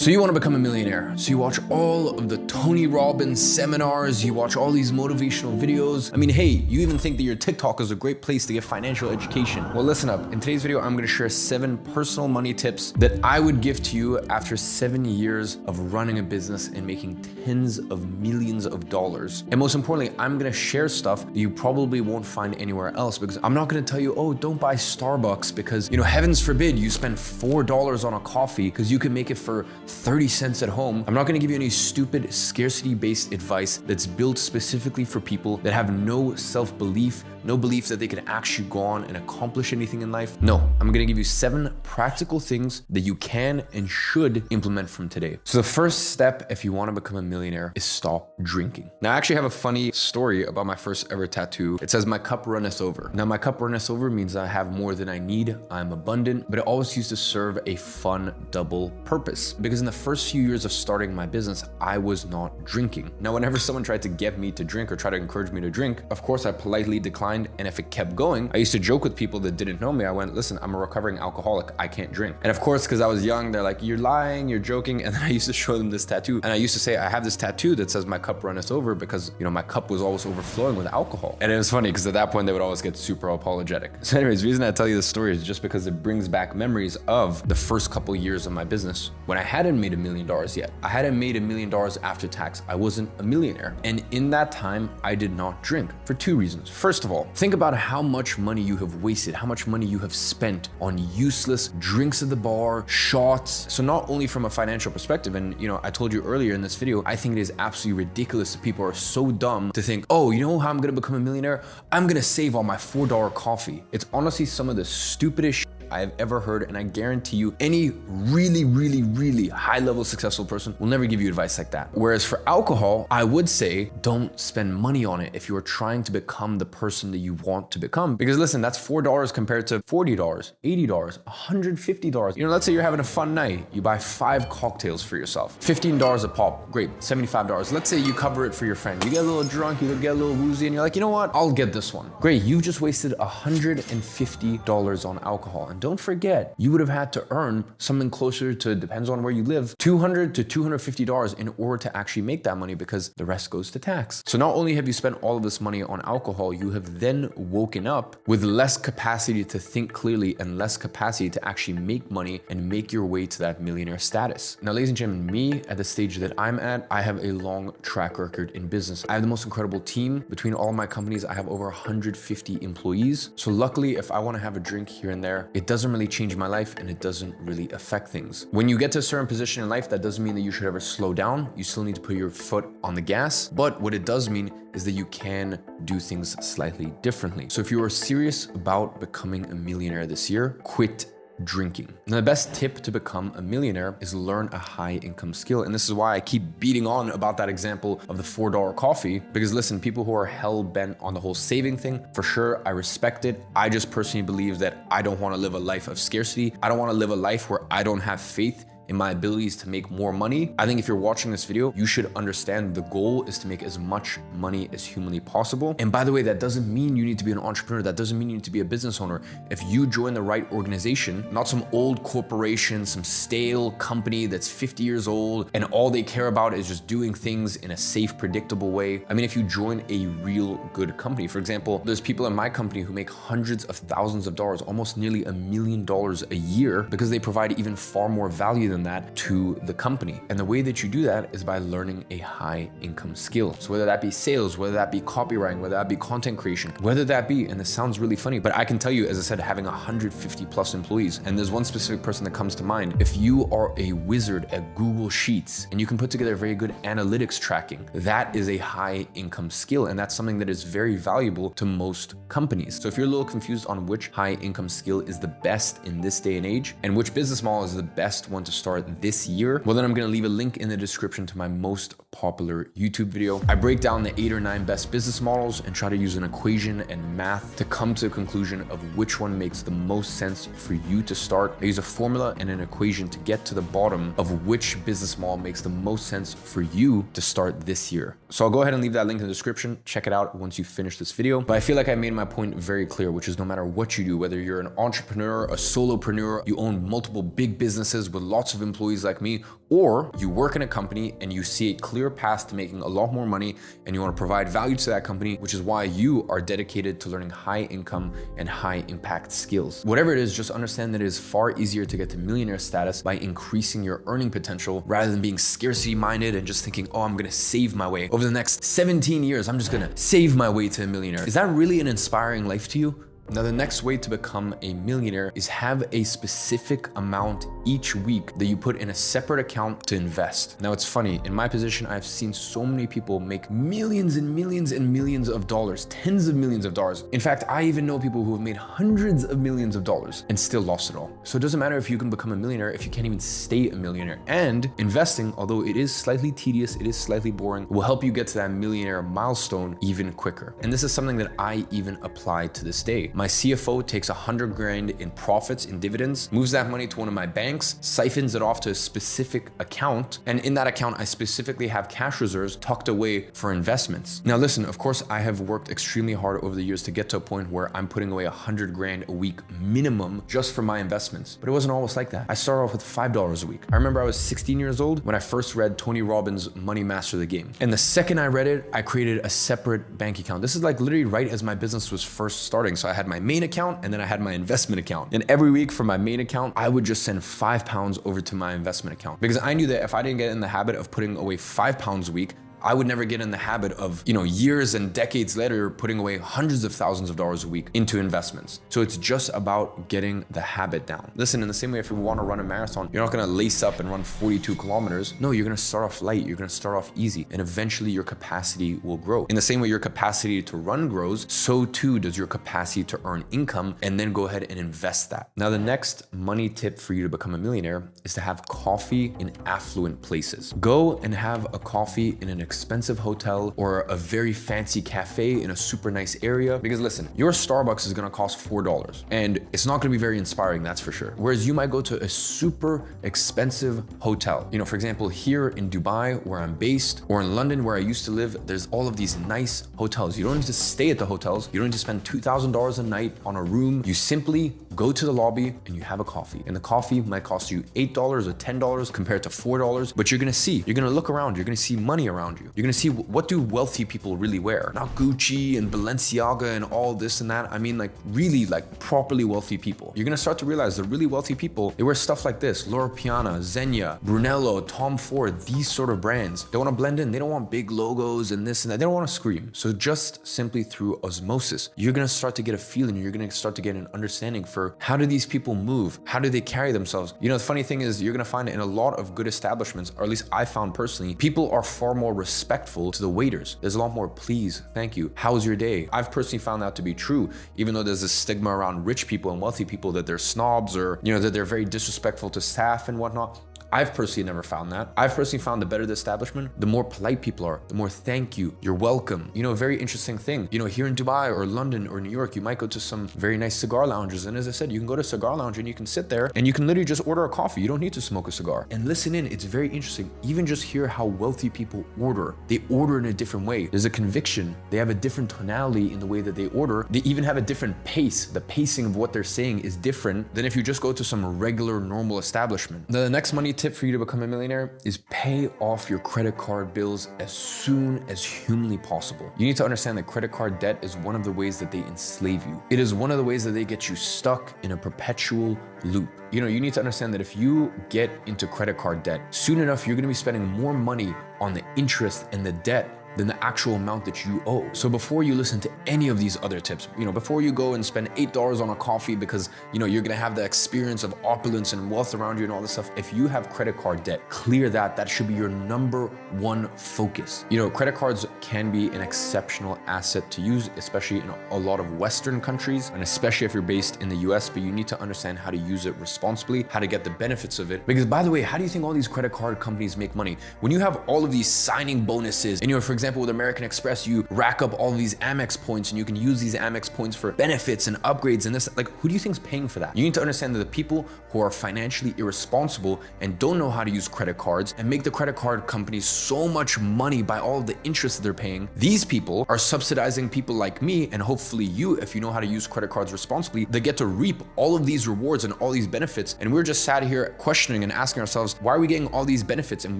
So you want to become a millionaire. So you watch all of the Tony Robbins seminars, you watch all these motivational videos. I mean, hey, you even think that your TikTok is a great place to get financial education. Well, listen up. In today's video, I'm going to share 7 personal money tips that I would give to you after 7 years of running a business and making tens of millions of dollars. And most importantly, I'm going to share stuff that you probably won't find anywhere else, because I'm not going to tell you, oh, don't buy Starbucks because, heavens forbid you spend $4 on a coffee because you can make it for 30 cents at home. I'm not going to give you any stupid scarcity-based advice that's built specifically for people that have no self-belief, no belief that they can actually go on and accomplish anything in life. No, I'm going to give you 7 practical things that you can and should implement from today. So the first step, if you want to become a millionaire, is stop drinking. Now, I actually have a funny story about my first ever tattoo. It says, "My cup runneth over." Now, my cup runneth over means I have more than I need. I'm abundant, but it always used to serve a fun double purpose, because in the first few years of starting my business, I was not drinking. Now, whenever someone tried to get me to drink or try to encourage me to drink, of course, I politely declined. And if it kept going, I used to joke with people that didn't know me. I went, "Listen, I'm a recovering alcoholic. I can't drink." And of course, because I was young, they're like, "You're lying, you're joking." And then I used to show them this tattoo. And I used to say, I have this tattoo that says, "My cup runneth over," because, my cup was always overflowing with alcohol. And it was funny because at that point, they would always get super apologetic. So anyways, the reason I tell you this story is just because it brings back memories of the first couple years of my business when I hadn't made $1 million yet. I hadn't made $1 million after tax. I wasn't a millionaire. And in that time, I did not drink for 2 reasons. First of all, think about how much money you have wasted, how much money you have spent on useless drinks at the bar, shots. So not only from a financial perspective, and I told you earlier in this video, I think it is absolutely ridiculous that people are so dumb to think, oh, you know how I'm gonna become a millionaire? I'm gonna save on my $4 coffee. It's honestly some of the stupidest shit I have ever heard, and I guarantee you any really high-level successful person will never give you advice like that. Whereas for alcohol, I would say don't spend money on it if you are trying to become the person that you want to become. Because listen, that's $4 compared to $40, $80, $150. Let's say you're having a fun night. You buy 5 cocktails for yourself, $15 a pop, great, $75. Let's say you cover it for your friend. You get a little drunk, you get a little woozy, and you're like, you know what? I'll get this one. Great, you've just wasted $150 on alcohol. And don't forget, you would have had to earn something closer to, depends on where you live, $200 to $250 in order to actually make that money, because the rest goes to tax. So not only have you spent all of this money on alcohol, you have then woken up with less capacity to think clearly and less capacity to actually make money and make your way to that millionaire status. Now, ladies and gentlemen, me at the stage that I'm at, I have a long track record in business. I have the most incredible team. Between all my companies, I have over 150 employees. So luckily, if I want to have a drink here and there, it doesn't really change my life and it doesn't really affect things. When you get to a certain position in life, that doesn't mean that you should ever slow down. You still need to put your foot on the gas. But what it does mean is that you can do things slightly differently. So if you are serious about becoming a millionaire this year, quit drinking. Now, the best tip to become a millionaire is learn a high income skill. And this is why I keep beating on about that example of the $4 coffee, because listen, people who are hell bent on the whole saving thing, for sure, I respect it. I just personally believe that I don't want to live a life of scarcity. I don't want to live a life where I don't have faith in my abilities to make more money. I think if you're watching this video, you should understand the goal is to make as much money as humanly possible. And by the way, that doesn't mean you need to be an entrepreneur. That doesn't mean you need to be a business owner. If you join the right organization, not some old corporation, some stale company that's 50 years old and all they care about is just doing things in a safe, predictable way. I mean, if you join a real good company, for example, there's people in my company who make hundreds of thousands of dollars, almost nearly $1 million a year, because they provide even far more value than that to the company. And the way that you do that is by learning a high income skill. So whether that be sales, whether that be copywriting, whether that be content creation, whether that be, and this sounds really funny, but I can tell you, as I said, having 150 plus employees, and there's one specific person that comes to mind. If you are a wizard at Google Sheets and you can put together very good analytics tracking, that is a high income skill. And that's something that is very valuable to most companies. So if you're a little confused on which high income skill is the best in this day and age, and which business model is the best one to start this year, well, then I'm going to leave a link in the description to my most popular YouTube video. I break down the 8 or 9 best business models and try to use an equation and math to come to a conclusion of which one makes the most sense for you to start. I use a formula and an equation to get to the bottom of which business model makes the most sense for you to start this year. So I'll go ahead and leave that link in the description. Check it out once you finish this video. But I feel like I made my point very clear, which is no matter what you do, whether you're an entrepreneur, a solopreneur, you own multiple big businesses with lots lots of employees like me, or you work in a company and you see a clear path to making a lot more money and you want to provide value to that company, which is why you are dedicated to learning high income and high impact skills. Whatever it is, just understand that it is far easier to get to millionaire status by increasing your earning potential rather than being scarcity minded and just thinking, oh, I'm gonna save my way. Over the next 17 years, I'm just gonna save my way to a millionaire. Is that really an inspiring life to you? Now, the next way to become a millionaire is have a specific amount each week that you put in a separate account to invest. Now, it's funny, in my position, I've seen so many people make millions and millions and millions of dollars, tens of millions of dollars. In fact, I even know people who have made hundreds of millions of dollars and still lost it all. So it doesn't matter if you can become a millionaire if you can't even stay a millionaire. And investing, although it is slightly tedious, it is slightly boring, will help you get to that millionaire milestone even quicker. And this is something that I even apply to this day. My CFO takes 100 grand in profits, in dividends, moves that money to one of my banks, siphons it off to a specific account. And in that account, I specifically have cash reserves tucked away for investments. Now listen, of course, I have worked extremely hard over the years to get to a point where I'm putting away 100 grand a week minimum just for my investments. But it wasn't always like that. I started off with $5 a week. I remember I was 16 years old when I first read Tony Robbins' Money Master the Game. And the second I read it, I created a separate bank account. This is like literally right as my business was first starting. So I had my main account and then I had my investment account. And every week from my main account, I would just send £5 over to my investment account because I knew that if I didn't get in the habit of putting away £5 a week, I would never get in the habit of, years and decades later, putting away hundreds of thousands of dollars a week into investments. So it's just about getting the habit down. Listen, in the same way, if you want to run a marathon, you're not going to lace up and run 42 kilometers. No, you're going to start off light. You're going to start off easy. And eventually your capacity will grow. In the same way your capacity to run grows, so too does your capacity to earn income and then go ahead and invest that. Now, the next money tip for you to become a millionaire is to have coffee in affluent places. Go and have a coffee in an expensive hotel or a very fancy cafe in a super nice area. Because listen, your Starbucks is gonna cost $4 and it's not gonna be very inspiring, that's for sure. Whereas you might go to a super expensive hotel. For example, here in Dubai, where I'm based, or in London, where I used to live, there's all of these nice hotels. You don't need to stay at the hotels. You don't need to spend $2,000 a night on a room. You simply go to the lobby and you have a coffee. And the coffee might cost you $8 or $10 compared to $4, but you're gonna look around, you're gonna see money around you. You're gonna see what do wealthy people really wear. Not Gucci and Balenciaga and all this and that. I mean really properly wealthy people. You're gonna start to realize the really wealthy people, they wear stuff like this. Loro Piana, Zegna, Brunello, Tom Ford, these sort of brands. They wanna blend in. They don't want big logos and this and that. They don't wanna scream. So just simply through osmosis, you're gonna start to get a feeling. You're gonna start to get an understanding for how do these people move? How do they carry themselves? The funny thing is you're gonna find in a lot of good establishments, or at least I found personally, people are far more respectful to the waiters. There's a lot more please, thank you, how's your day? I've personally found that to be true, even though there's a stigma around rich people and wealthy people that they're snobs or, that they're very disrespectful to staff and whatnot. I've personally never found that. I've personally found the better the establishment, the more polite people are, the more thank you, you're welcome. A very interesting thing. Here in Dubai or London or New York, you might go to some very nice cigar lounges. And as I said, you can go to a cigar lounge and you can sit there and you can literally just order a coffee. You don't need to smoke a cigar. And listen in, it's very interesting. Even just hear how wealthy people order. They order in a different way. There's a conviction. They have a different tonality in the way that they order. They even have a different pace. The pacing of what they're saying is different than if you just go to some regular, normal establishment. The next money tip for you to become a millionaire is pay off your credit card bills as soon as humanly possible. You need to understand that credit card debt is one of the ways that they enslave you. It is one of the ways that they get you stuck in a perpetual loop. You need to understand that if you get into credit card debt, soon enough, you're gonna be spending more money on the interest and the debt than the actual amount that you owe. So before you listen to any of these other tips, before you go and spend $8 on a coffee because, you're gonna have the experience of opulence and wealth around you and all this stuff, if you have credit card debt, clear that. That should be your number one focus. Credit cards can be an exceptional asset to use, especially in a lot of Western countries, and especially if you're based in the US, but you need to understand how to use it responsibly, how to get the benefits of it. Because by the way, how do you think all these credit card companies make money? When you have all of these signing bonuses and for example, with American Express, you rack up all these Amex points and you can use these Amex points for benefits and upgrades and this. Like, who do you think is paying for that? You need to understand that the people who are financially irresponsible and don't know how to use credit cards and make the credit card companies so much money by all of the interest that they're paying, these people are subsidizing people like me and hopefully you, if you know how to use credit cards responsibly, they get to reap all of these rewards and all these benefits. And we're just sat here questioning and asking ourselves, why are we getting all these benefits and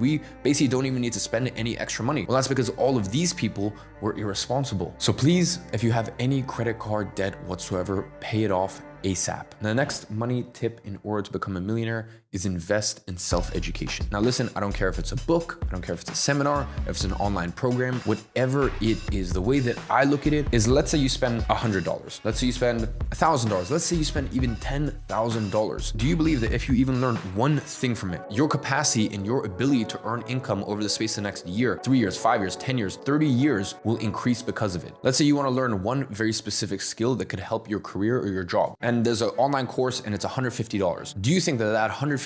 we basically don't even need to spend any extra money? Well, that's because all of these people were irresponsible. So please, if you have any credit card debt whatsoever, pay it off ASAP. Now, the next money tip in order to become a millionaire is invest in self-education. Now listen, I don't care if it's a book, I don't care if it's a seminar, if it's an online program, whatever it is, the way that I look at it is, let's say you spend $100. Let's say you spend $1,000. Let's say you spend even $10,000. Do you believe that if you even learn one thing from it, your capacity and your ability to earn income over the space of the next year, 3 years, 5 years, 10 years, 30 years will increase because of it? Let's say you want to learn one very specific skill that could help your career or your job. And there's an online course and it's $150. Do you think that that $150,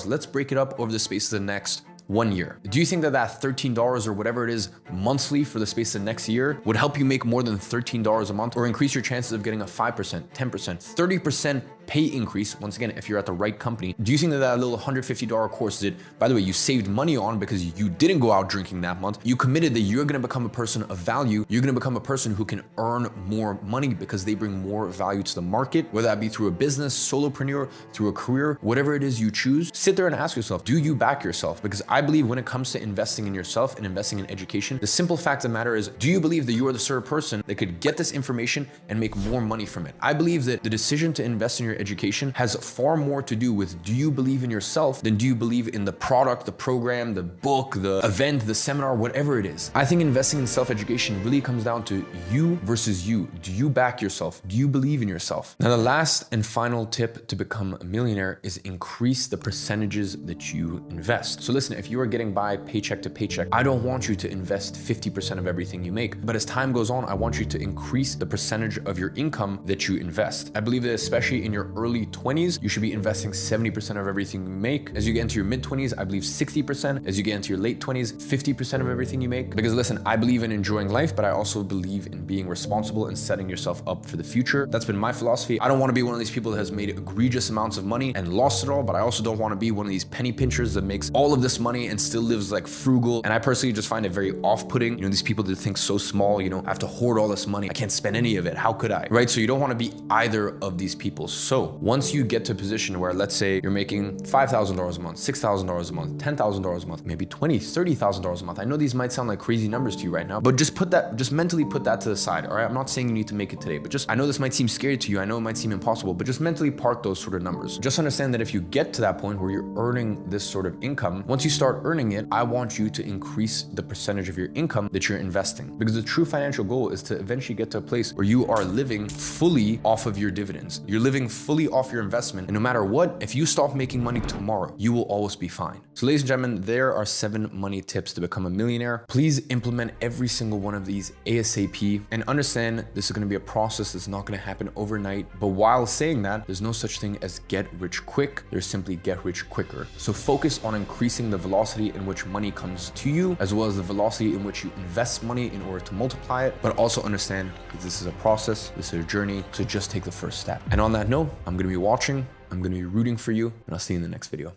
let's break it up over the space of the next 1 year. Do you think that that $13 or whatever it is monthly for the space of the next year would help you make more than $13 a month or increase your chances of getting a 5%, 10%, 30% pay increase, once again, if you're at the right company? Do you think that that little $150 course that, by the way, you saved money on because you didn't go out drinking that month, you committed that you're gonna become a person of value, you're gonna become a person who can earn more money because they bring more value to the market, whether that be through a business, solopreneur, through a career, whatever it is you choose, sit there and ask yourself, do you back yourself? Because I believe when it comes to investing in yourself and investing in education, the simple fact of the matter is, do you believe that you are the sort of person that could get this information and make more money from it? I believe that the decision to invest in your education has far more to do with, do you believe in yourself than do you believe in the product, the program, the book, the event, the seminar, whatever it is. I think investing in self-education really comes down to you versus you. Do you back yourself? Do you believe in yourself? Now, the last and final tip to become a millionaire is increase the percentages that you invest. So listen, if you are getting by paycheck to paycheck, I don't want you to invest 50% of everything you make, but as time goes on, I want you to increase the percentage of your income that you invest. I believe that especially in your early 20s, you should be investing 70% of everything you make. As you get into your mid 20s, I believe 60%. As you get into your late 20s, 50% of everything you make. Because listen, I believe in enjoying life, but I also believe in being responsible and setting yourself up for the future. That's been my philosophy. I don't want to be one of these people that has made egregious amounts of money and lost it all, but I also don't want to be one of these penny pinchers that makes all of this money and still lives like frugal. And I personally just find it very off-putting. You know, these people that think so small, you know, I have to hoard all this money. I can't spend any of it. How could I? Right? So you don't want to be either of these people. So once you get to a position where, let's say you're making $5,000 a month, $6,000 a month, $10,000 a month, maybe $20,000, $30,000 a month. I know these might sound like crazy numbers to you right now, but just mentally put that to the side. All right. I'm not saying you need to make it today, but I know this might seem scary to you. I know it might seem impossible, but just mentally park those sort of numbers. Just understand that if you get to that point where you're earning this sort of income, once you start earning it, I want you to increase the percentage of your income that you're investing, because the true financial goal is to eventually get to a place where you are living fully off of your dividends. You're living fully off your investment. And no matter what, if you stop making money tomorrow, you will always be fine. So ladies and gentlemen, there are 7 money tips to become a millionaire. Please implement every single one of these ASAP and understand this is going to be a process that's not going to happen overnight. But while saying that, there's no such thing as get rich quick. There's simply get rich quicker. So focus on increasing the velocity in which money comes to you, as well as the velocity in which you invest money in order to multiply it. But also understand that this is a process, this is a journey. So just take the first step. And on that note, I'm going to be watching, I'm going to be rooting for you, and I'll see you in the next video.